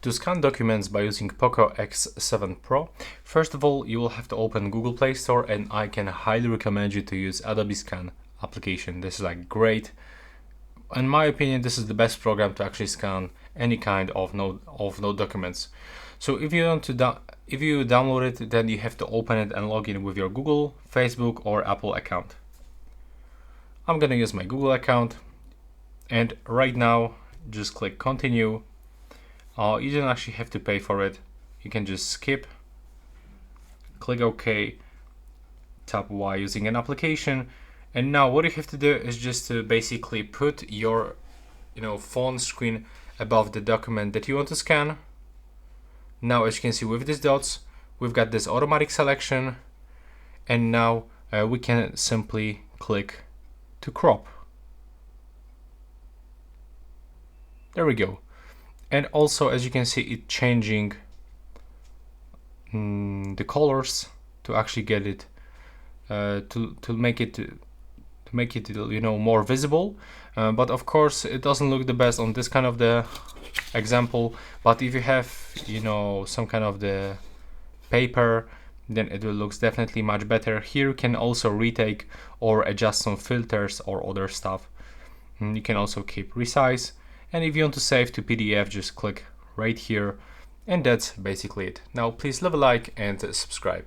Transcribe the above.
To scan documents by using Poco X7 Pro, first of all, you will have to open Google Play Store, and I can highly recommend you to use Adobe Scan application. This is like great. In my opinion, this is the best program to actually scan any kind of node documents. So if you want to if you download it, then you have to open it and log in with your Google, Facebook, or Apple account. I'm gonna use my Google account, and right now just click continue. You don't actually have to pay for it. You can just skip, click OK, tap Y using an application, and now what you have to do is just to basically put your phone screen above the document that you want to scan. Now, as you can see with these dots, we've got this automatic selection, and now we can simply click to crop. There we go. And also, as you can see, it's changing the colors to actually get it to make it more visible. But of course, it doesn't look the best on this kind of the example. But if you have some kind of the paper, then it will look definitely much better. Here you can also retake or adjust some filters or other stuff. You can also keep resize. And if you want to save to PDF, just click right here, and that's basically it. Now please leave a like and subscribe.